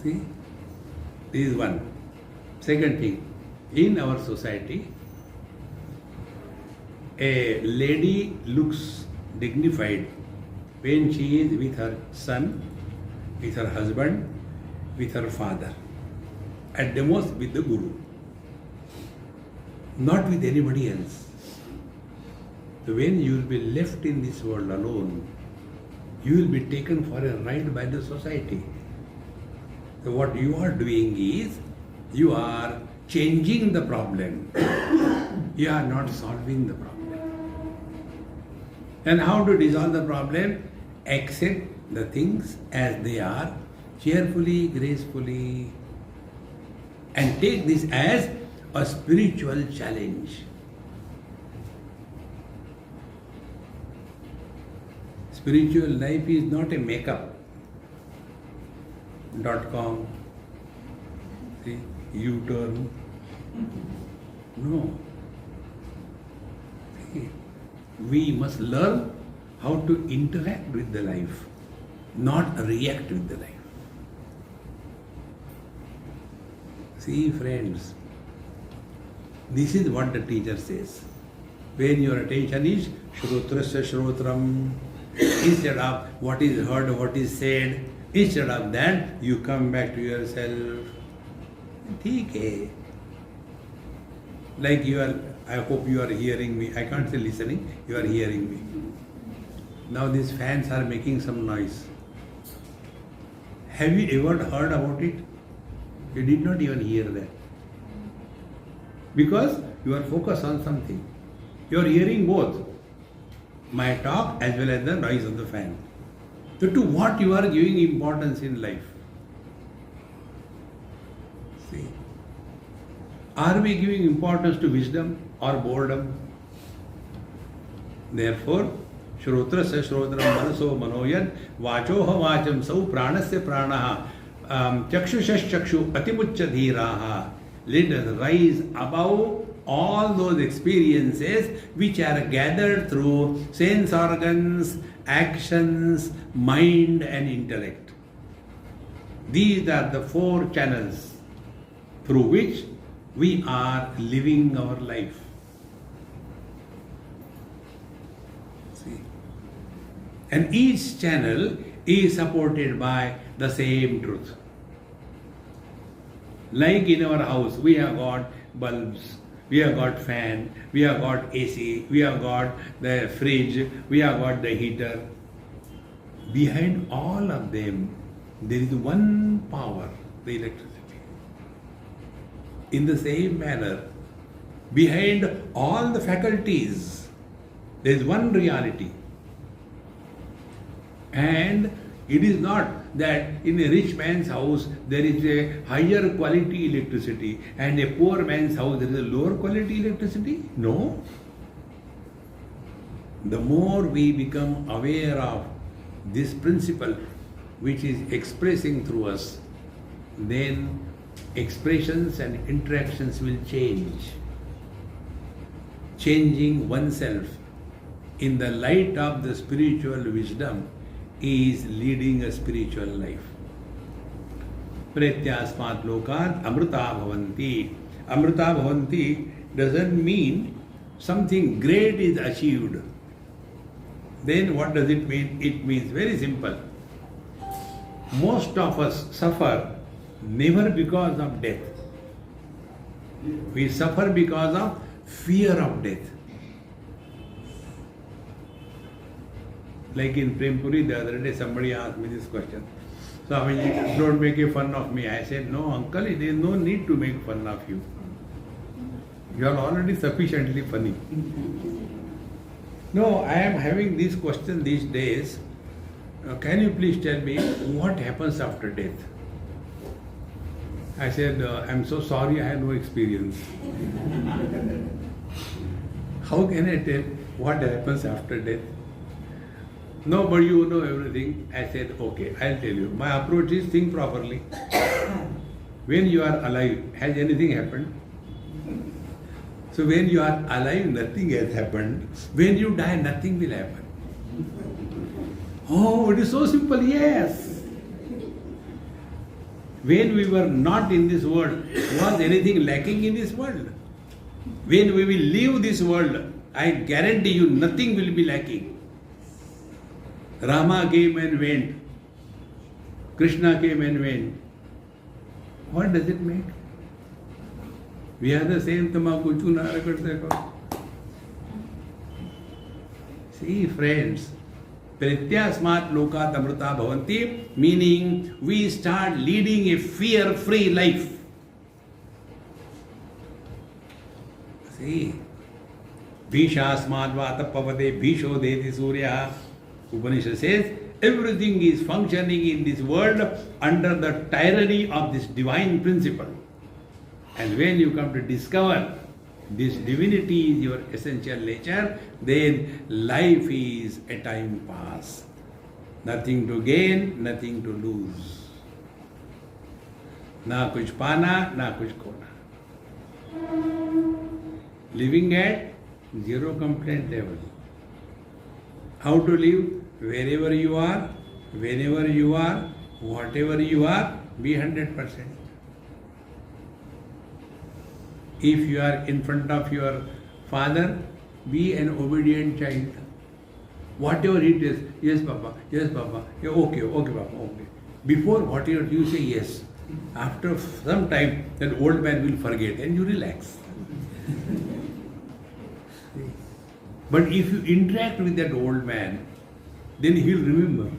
See? This is one. Second thing, in our society, a lady looks dignified when she is with her son, with her husband, with her father, at the most with the Guru, not with anybody else. So when you will be left in this world alone, you will be taken for a ride by the society. So what you are doing is, you are changing the problem. You are not solving the problem. And how to dissolve the problem? Accept the things as they are, cheerfully, gracefully, and take this as a spiritual challenge. Spiritual life is not a makeup.com, see, U-turn. No. See, we must learn how to interact with the life, not react with the life. See, friends, this is what the teacher says. When your attention is Shrotrasya Shrotram, instead of what is heard, what is said, instead of that, you come back to yourself. Theek hai. Like you are, I hope you are hearing me. I can't say listening, you are hearing me. Now these fans are making some noise. Have you ever heard about it? You did not even hear that. Because you are focused on something. You are hearing both my talk as well as the noise of the fan. So to what you are giving importance in life? See, are we giving importance to wisdom or boredom? Therefore, Shrotrasya Shrotram Manaso Manoyan Vachoha Vacham Sau Pranasya Pranaha Chakshushash Chakshu Atimucha Dhiraha. Let us rise above all those experiences which are gathered through sense organs, actions, mind and intellect. These are the four channels through which we are living our life. See? And each channel is supported by the same truth. Like in our house, we have got bulbs, we have got fan, we have got AC, we have got the fridge, we have got the heater. Behind all of them, there is one power, the electricity. In the same manner, behind all the faculties, there is one reality. And it is not that in a rich man's house there is a higher quality electricity and a poor man's house there is a lower quality electricity. No. The more we become aware of this principle which is expressing through us, then expressions and interactions will change. Changing oneself in the light of the spiritual wisdom is leading a spiritual life. Pretyasmat lokat amrita bhavanti. Amrita bhavanti doesn't mean something great is achieved. Then what does it mean? It means very simple. Most of us suffer never because of death. We suffer because of fear of death. Like in Prempuri, the other day somebody asked me this question. Swamiji, don't make a fun of me. I said, no uncle, there is no need to make fun of you. You are already sufficiently funny. No, I am having this question these days. Can you please tell me what happens after death? I said, I'm so sorry, I have no experience. How can I tell what happens after death? No, but you know everything. I said, okay, I'll tell you. My approach is think properly. When you are alive, has anything happened? So when you are alive, nothing has happened. When you die, nothing will happen. Oh, it is so simple, yes. When we were not in this world, was anything lacking in this world? When we will leave this world, I guarantee you nothing will be lacking. Rama came and went. Krishna came and went. What does it make? We are the same. See, friends, Pratyasmat lokat amrita bhavanti, meaning we start leading a fear-free life. See, Bhishasmat vatapavade bhisho deti surya. Upanishad says, everything is functioning in this world under the tyranny of this divine principle. And when you come to discover this divinity is your essential nature, then life is a time pass. Nothing to gain, nothing to lose. Na kuch pana, na kuch khona. Living at zero complaint level. How to live? Wherever you are, whenever you are, whatever you are, be 100%. If you are in front of your father, be an obedient child. Whatever it is, yes Papa, yeah, okay, Papa, okay. Before whatever you say yes, after some time that old man will forget and you relax. But if you interact with that old man, then he will remember.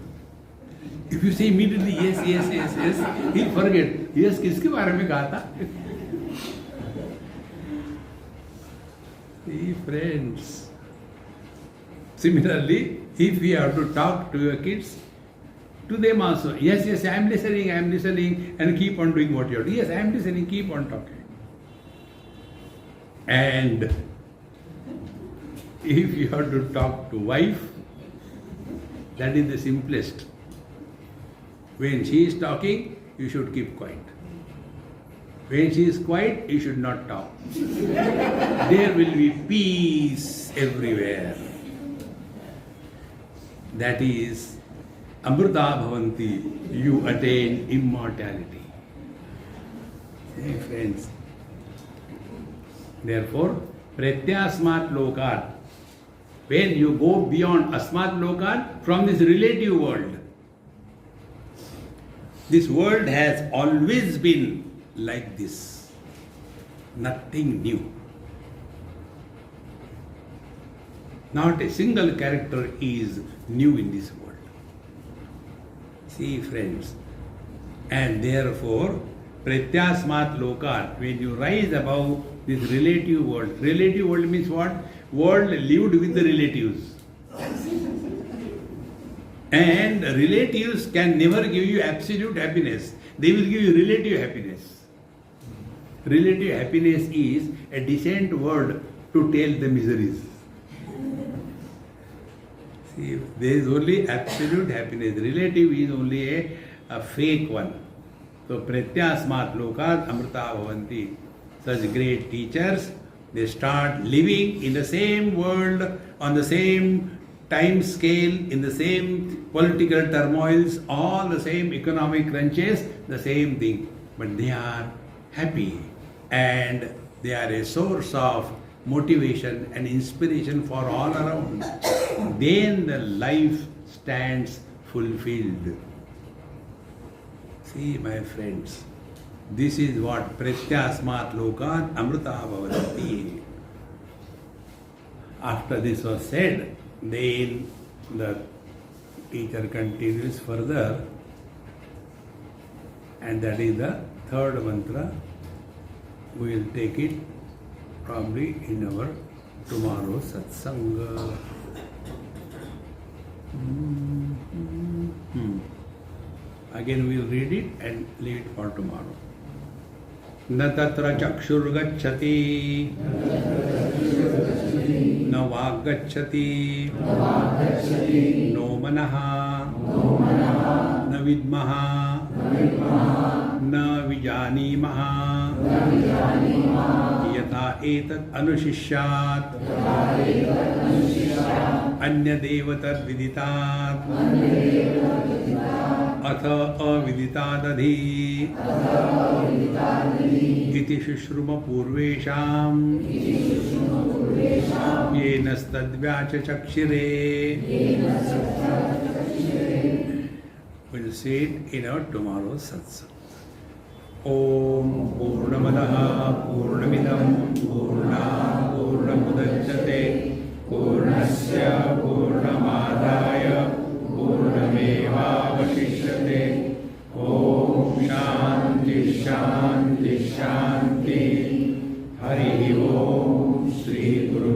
If you say immediately yes, he'll forget. Yes, kiske baare mein kaha tha? See, friends. Similarly, if we have to talk to your kids, to them also, yes, I am listening, and keep on doing what you are doing. Yes, I am listening, keep on talking. And if you have to talk to wife, that is the simplest. When she is talking, you should keep quiet. When she is quiet, you should not talk. There will be peace everywhere. That is Amrita Bhavanti. You attain immortality. Hey friends. Therefore, Pratyasmat Lokat. When you go beyond Asmat Lokat, from this relative world, this world has always been like this. Nothing new. Not a single character is new in this world. See, friends. And therefore, Pratyasmat Lokat, when you rise above this relative world means what? World lived with the relatives. And relatives can never give you absolute happiness. They will give you relative happiness. Relative happiness is a decent word to tell the miseries. See, there is only absolute happiness. Relative is only a fake one. So, Pratyasmat Lokat Amrita Bhavanti. Such great teachers, they start living in the same world, on the same time scale, in the same political turmoils, all the same economic crunches, the same thing. But they are happy and they are a source of motivation and inspiration for all around. Then the life stands fulfilled. See, my friends, this is what Pratyasmat Lokat Amrita Bhavanti. After this was said, then the teacher continues further, and that is the third mantra. We will take it probably in our tomorrow's satsanga. Again we will read it and leave it for tomorrow. न तत्र चक्षुर्गच्छति न वाग्गच्छति no मनः न विद्मः न विजानीमः यथा एतत् अनुशिष्यात् अन्यदेव तद्विदितात् अथ अविदितादधि इति शुश्रुम पूर्वेषाम् येनस्तद्व्याचचक्षिरे. We'll see it in our tomorrow's satsang. Om Purnamadaha Purnamidam Purnat Purnamudachyate Purnasya Purnamadaya Purnamevavashishyate. Om Shanti Shanti Shanti. Hari Om Shri Guru